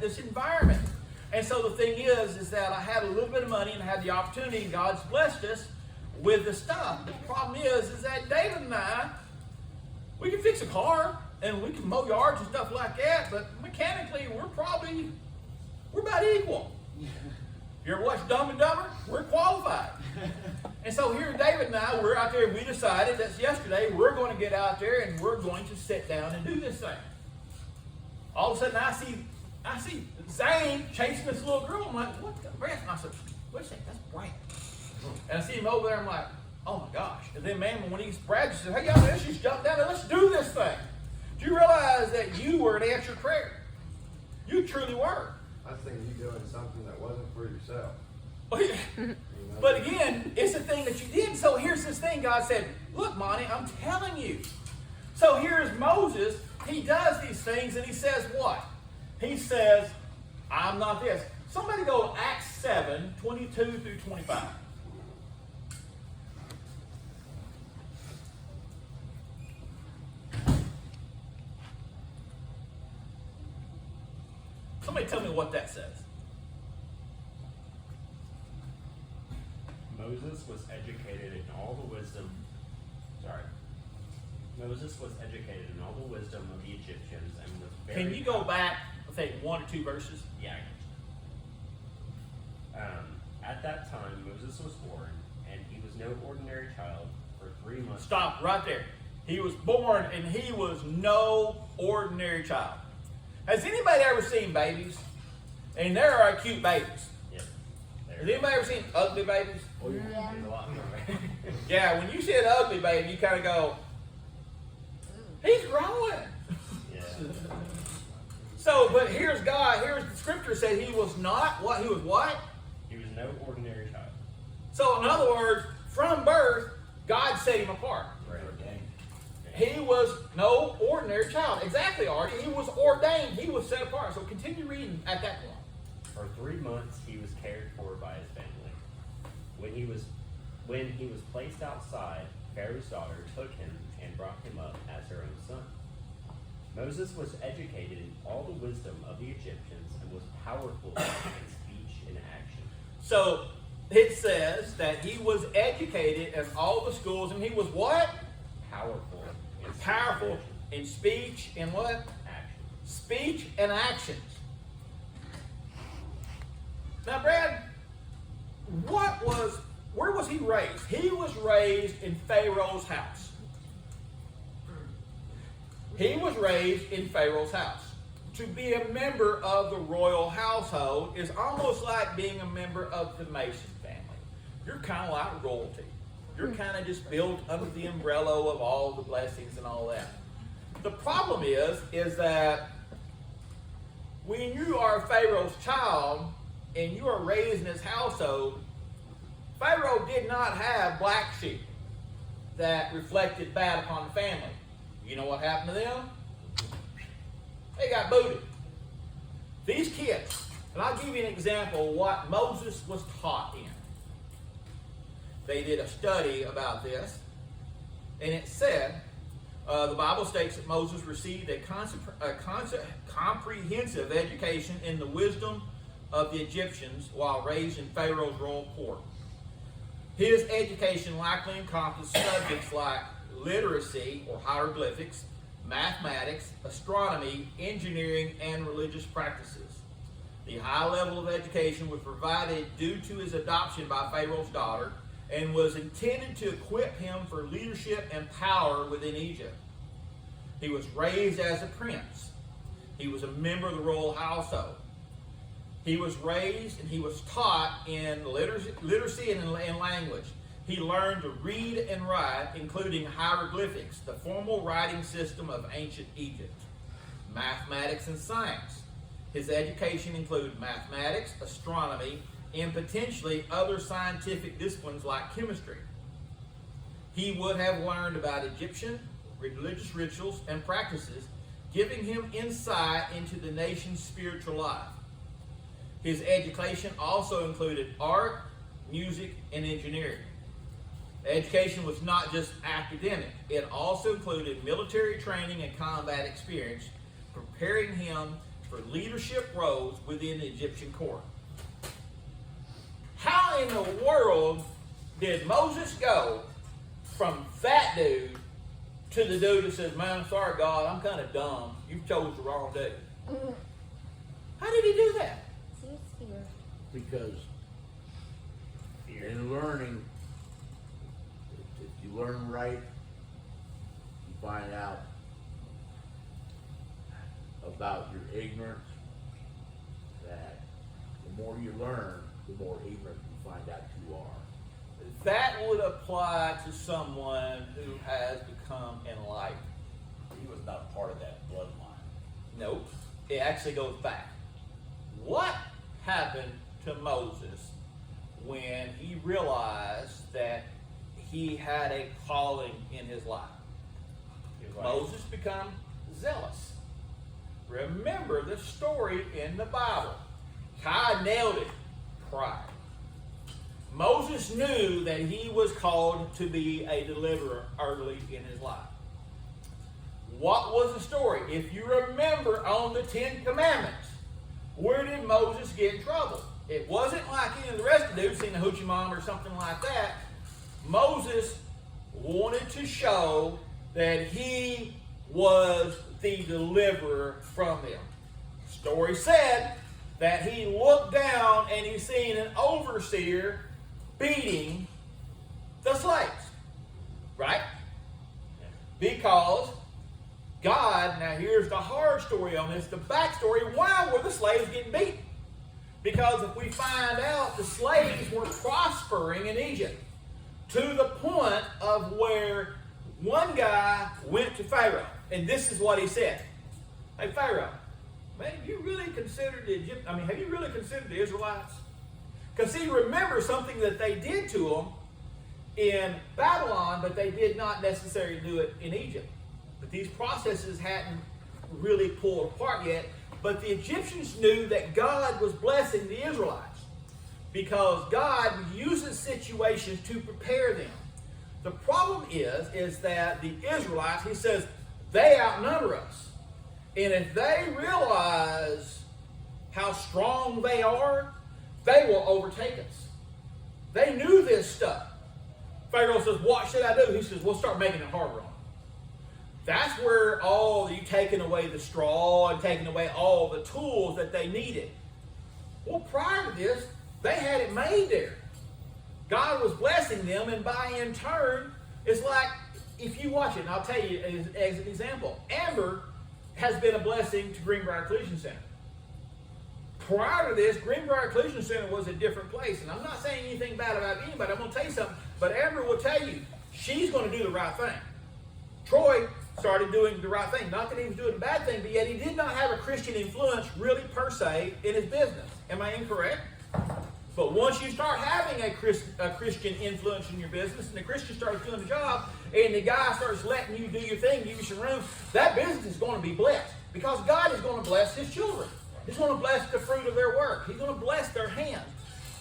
this environment. And so the thing is that I had a little bit of money and I had the opportunity, and God's blessed us with the stuff. But the problem is that David and I, we can fix a car and we can mow yards and stuff like that, but mechanically we're about equal. You ever watch Dumb and Dumber? We're qualified. And so here David and I, we're out there, we decided that yesterday we're going to get out there and we're going to sit down and do this thing. All of a sudden I see Zane chasing this little girl. I'm like, what the breath? And I said, wait a second, that's Brad. And I see him over there, I'm like, oh my gosh. And then man, when Brad said, hey y'all, let's just jump down and let's do this thing. Do you realize that you were an answered prayer? You truly were. I was thinking you doing something that wasn't for yourself. But again, it's a thing that you did. So here's this thing. God said, look, Monty, I'm telling you. So here's Moses. He does these things and he says what? He says, I'm not this. Somebody go to Acts 7, 22 through 25. Somebody tell me what that says. Moses was educated in all the wisdom. Moses was educated in all the wisdom of the Egyptians and was very. Can you go back, I think, 1 or 2 verses? Yeah. At that time, Moses was born, and he was no ordinary child for 3 months. Stop right there. He was born, and he was no ordinary child. Has anybody ever seen babies? And there are cute babies. Yep. Has anybody ever seen ugly babies? Oh, yeah. There's a lot more. Yeah, when you see an ugly baby, you kind of go, he's growing. Yeah. So, but here's God. Here's the scripture said he was not what? He was what? He was no ordinary child. So, in other words, from birth, God set him apart. Right. He was no ordinary child. Exactly, Artie. He was ordained. He was set apart. So continue reading at that point. For 3 months he was cared for by his family. When he was placed outside, Pharaoh's daughter took him and brought him up as her own son. Moses was educated in all the wisdom of the Egyptians and was powerful in speech and action. So it says that he was educated in all the schools, and he was what? Powerful. Powerful in speech and what? Action. Speech and actions. Now, Brad, where was he raised? He was raised in Pharaoh's house. He was raised in Pharaoh's house. To be a member of the royal household is almost like being a member of the Mason family. You're kind of like royalty. You're kind of just built under the umbrella of all the blessings and all that. The problem is that when you are Pharaoh's child and you are raised in his household, Pharaoh did not have black sheep that reflected bad upon the family. You know what happened to them? They got booted. These kids, and I'll give you an example of what Moses was taught in. They did a study about this, and it said, the Bible states that Moses received a comprehensive education in the wisdom of the Egyptians while raised in Pharaoh's royal court. His education likely encompassed subjects like literacy or hieroglyphics, mathematics, astronomy, engineering, and religious practices. The high level of education was provided due to his adoption by Pharaoh's daughter and was intended to equip him for leadership and power within Egypt. He was raised as a prince. He was a member of the royal household. He was raised and he was taught in literacy and in language. He learned to read and write, including hieroglyphics, the formal writing system of ancient Egypt, mathematics and science. His education included mathematics, astronomy, and potentially other scientific disciplines like chemistry. He would have learned about Egyptian religious rituals and practices, giving him insight into the nation's spiritual life. His education also included art, music, and engineering. Education was not just academic. It also included military training and combat experience, preparing him for leadership roles within the Egyptian court. How in the world did Moses go from that dude to the dude that says, man, I'm sorry, God, I'm kind of dumb. You chose the wrong dude? How did he do that? See, it's fear. Because Fear. in learning, if you learn right, you find out about your ignorance, that the more you learn, the more ignorant you find out you are. That would apply to someone who has become enlightened. He was not part of that bloodline. Nope. It actually goes back. What happened to Moses when he realized that he had a calling in his life? He was like, Moses became zealous. Remember the story in the Bible. Kai nailed it. Pride. Moses knew that he was called to be a deliverer early in his life. What was the story? If you remember on the Ten Commandments, where did Moses get in trouble? It wasn't like any of the rest of the dudes, seen a hoochie mom or something like that. Moses wanted to show that he was the deliverer from them. Story said that he looked down and he seen an overseer beating the slaves. Right? Because God, now here's the hard story on this, the backstory, why were the slaves getting beaten? Because if we find out the slaves were prospering in Egypt to the point of where one guy went to Pharaoh, and this is what he said. Hey Pharaoh, man, have you really considered have you really considered the Israelites? Because he remembers something that they did to them in Babylon, but they did not necessarily do it in Egypt. But these processes hadn't really pulled apart yet. But the Egyptians knew that God was blessing the Israelites because God uses situations to prepare them. The problem is that the Israelites, he says, they outnumber us. And if they realize how strong they are, they will overtake us. They knew this stuff. Pharaoh says, what should I do? He says, we'll start making it harder on them. That's where you taking away the straw and taking away all the tools that they needed. Well, prior to this, they had it made there. God was blessing them, and by in turn, it's like, if you watch it, and I'll tell you as an example, Amber has been a blessing to Greenbrier Collision Center. Prior to this, Greenbrier Collision Center was a different place, and I'm not saying anything bad about anybody. I'm going to tell you something, but Amber will tell you, she's going to do the right thing. Troy started doing the right thing. Not that he was doing a bad thing, but yet he did not have a Christian influence really per se in his business. Am I incorrect? But once you start having a Christian influence in your business, and the Christian starts doing the job, and the guy starts letting you do your thing, give you some room, that business is going to be blessed. Because God is going to bless his children. He's going to bless the fruit of their work. He's going to bless their hands.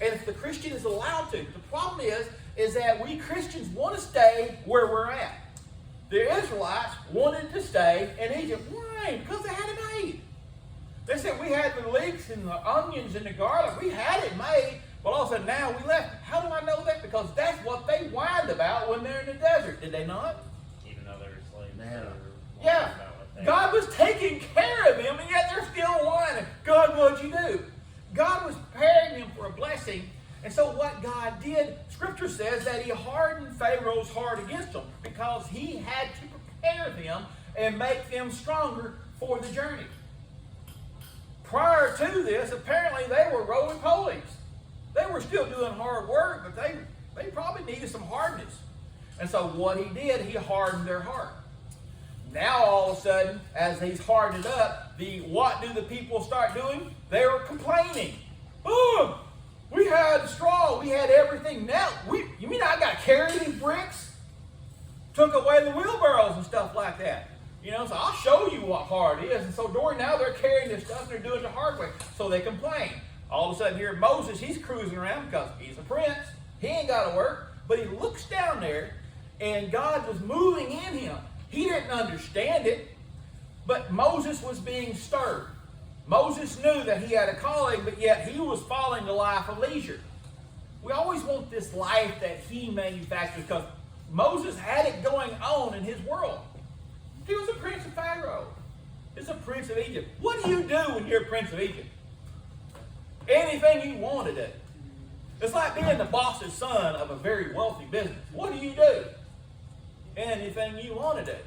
And if the Christian is allowed to. The problem is that we Christians want to stay where we're at. The Israelites wanted to stay in Egypt. Why? Because they had it made. They said we had the leeks and the onions and the garlic. We had it made, but all of a sudden now we left. How do I know that? Because that's what they whined about when they're in the desert. Did they not? even though they were slaves. Man. they were Yeah. whining about what they God was taking care of them, and yet they're still whining. God, what'd you do? God was preparing them for a blessing. And so what God did, Scripture says that he hardened Pharaoh's heart against them because he had to prepare them and make them stronger for the journey. Prior to this, apparently they were roly-polies. They were still doing hard work, but they probably needed some hardness. And so what he did, he hardened their heart. Now all of a sudden, as he's hardened it up, what do the people start doing? They were complaining. Oh, we had straw, we had everything. Now, you mean I got to carry these bricks? Took away the wheelbarrows and stuff like that. So I'll show you what hard is. And so now they're carrying this stuff and they're doing it the hard way. So they complain. All of a sudden here Moses, he's cruising around because he's a prince. He ain't got to work. But he looks down there and God was moving in him. He didn't understand it, but Moses was being stirred. Moses knew that he had a calling, but yet he was following the life of leisure. We always want this life that he manufactured because Moses had it going on in his world. He was a prince of Pharaoh. He's a prince of Egypt. What do you do when you're a prince of Egypt? Anything you want to do. It's like being the boss's son of a very wealthy business. What do? Anything you want to do.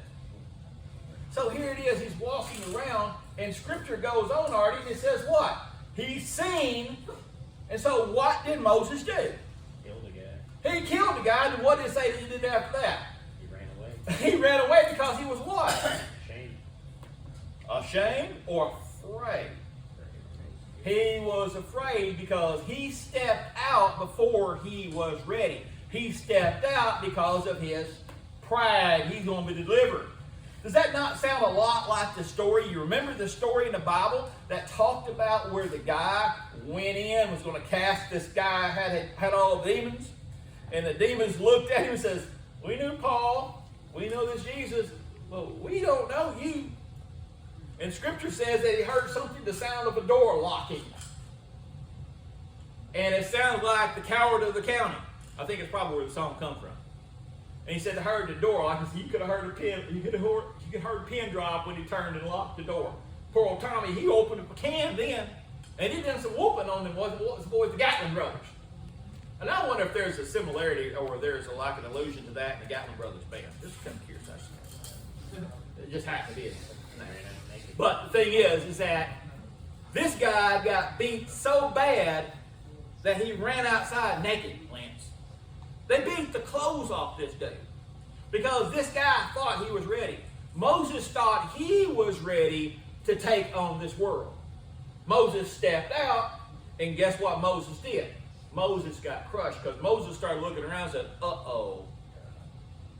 So here it is, he's walking around, and Scripture goes on, Artie, and it says what? He's seen, and so what did Moses do? Killed a guy. He killed the guy, and what did it say that he did after that? He ran away. He ran away because he was what? Shame. Ashamed or afraid? He was afraid because he stepped out before he was ready. He stepped out because of his pride. He's going to be delivered. Does that not sound a lot like the story? You remember the story in the Bible that talked about where the guy went in, was going to cast this guy, had all the demons, and the demons looked at him and says, "We knew Paul, we know this Jesus, but we don't know you." And Scripture says that he heard something, the sound of a door locking. And it sounds like the coward of the county. I think it's probably where the song comes from. And he said, I heard the door. Like you could have heard a pin. You could have heard a pin drop when he turned and locked the door. Poor old Tommy, he opened up a can then, and he did some whooping on them. Was the boys, the Gatlin brothers. And I wonder if there's a similarity or there's like an allusion to that in the Gatlin brothers band. Just kind of curious. It just happened to be. But the thing is that this guy got beat so bad that he ran outside naked, Lance. They beat the clothes off this dude because this guy thought he was ready. Moses thought he was ready to take on this world. Moses stepped out, and guess what Moses did? Moses got crushed because Moses started looking around and said, uh-oh,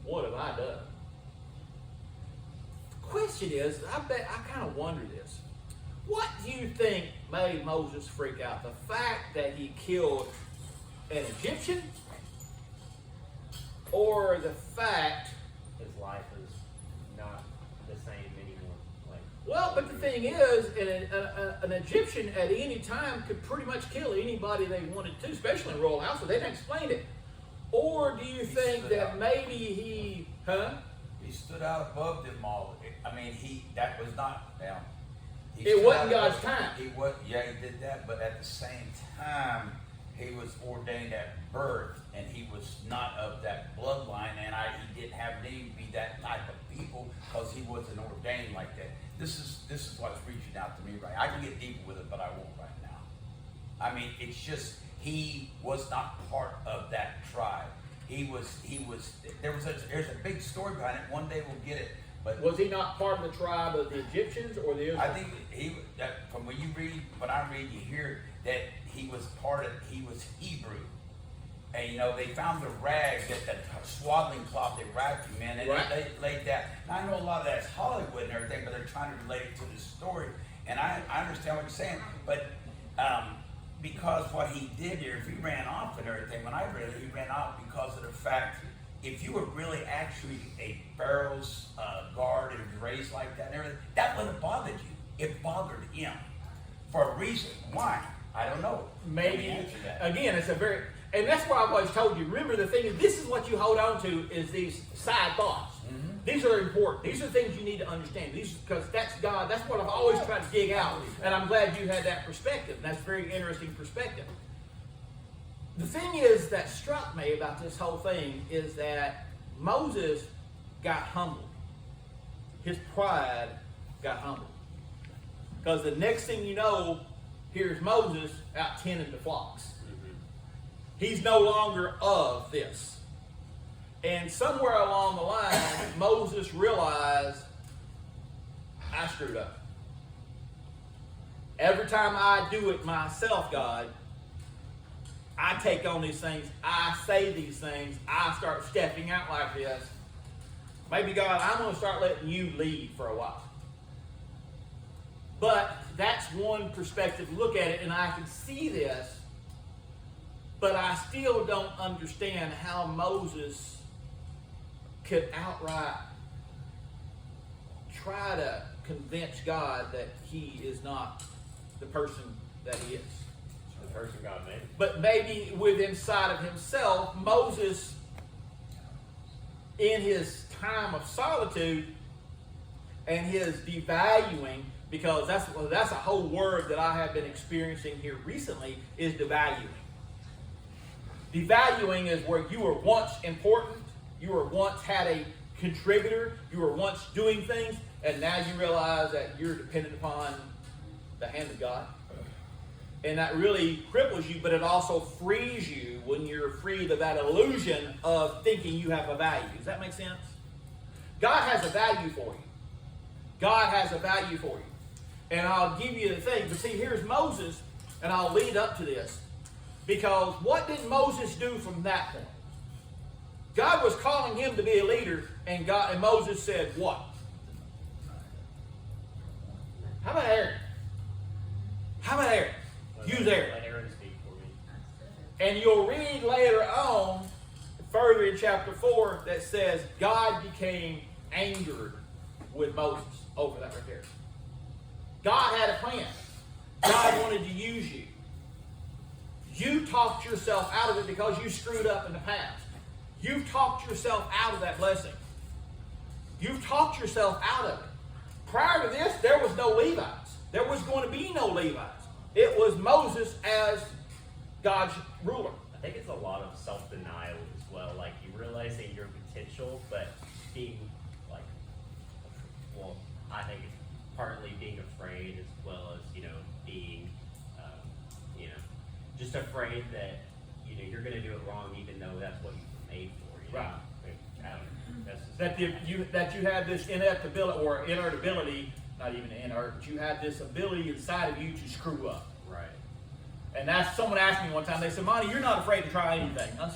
what have I done? The question is, I kind of wonder this. What do you think made Moses freak out? The fact that he killed an Egyptian, or the fact His life is not the same anymore. well, but the thing is, an Egyptian at any time could pretty much kill anybody they wanted to, especially in royal household. They didn't explain it. Or do you think that maybe he, He stood out above them all. I mean, that was not down. It wasn't God's time. He did that, but at the same time, he was ordained at birth, and he was not of that bloodline, and he didn't have need to be that type of people because he wasn't ordained like that. This is what's reaching out to me, right? I can get deeper with it, but I won't right now. I mean, it's just he was not part of that tribe. There's a big story behind it. One day we'll get it. But was he not part of the tribe of the Egyptians or the Israelites? I think from when I read, you hear that he was Hebrew. And they found the rag, that swaddling cloth they wrapped him in, and right. they laid that. Now I know a lot of that's Hollywood and everything, but they're trying to relate it to the story. And I understand what you're saying, but because what he did here, if he ran off and everything, when I read it, he ran off because of the fact, if you were really actually a Pharaoh's guard and was raised like that and everything, that wouldn't have bothered you. It bothered him for a reason. Why? I don't know. Maybe, Answer that. again, and that's why I've always told you, remember the thing is, this is what you hold on to is these side thoughts. Mm-hmm. These are important. These are things you need to understand. Because that's God, that's what I've always tried to dig out. And I'm glad you had that perspective. That's a very interesting perspective. The thing is that struck me about this whole thing is that Moses got humbled. His pride got humbled. Because the next thing you know, here's Moses out tending the flocks. He's no longer of this. And somewhere along the line, Moses realized, I screwed up. Every time I do it myself, God, I take on these things, I say these things, I start stepping out like this. Maybe, God, I'm going to start letting you lead for a while. But that's one perspective to look at it, and I can see this, but I still don't understand how Moses could outright try to convince God that he is not the person that he is. The person God made. But maybe within inside of himself, Moses, in his time of solitude and his devaluing, because that's a whole word that I have been experiencing here recently, is devaluing. Devaluing is where you were once important, you were once had a contributor, you were once doing things, and now you realize that you're dependent upon the hand of God. And that really cripples you, but it also frees you when you're freed of that illusion of thinking you have a value. Does that make sense? God has a value for you. God has a value for you. And I'll give you the thing. But see, here's Moses, and I'll lead up to this. Because what did Moses do from that point? God was calling him to be a leader, and Moses said what? How about Aaron? How about Aaron? Use Aaron. Let Aaron speak for me. And you'll read later on, further in chapter 4, that says God became angered with Moses over that right there. God had a plan. God wanted to use you. You talked yourself out of it because you screwed up in the past. You've talked yourself out of that blessing. You've talked yourself out of it. Prior to this, there was no Levites. There was going to be no Levites. It was Moses as God's ruler. I think it's a lot of self-denial as well. Like, you realizing your potential, but being like, well, I think it's partly being afraid as well as, being, just afraid that, you're going to do it wrong even though that's what you were made for. Right. I don't know. That's just, That you have this inert ability, not even inert, but you have this ability inside of you to screw up. right. And that's someone asked me one time, they said, Monty, you're not afraid to try anything. I said,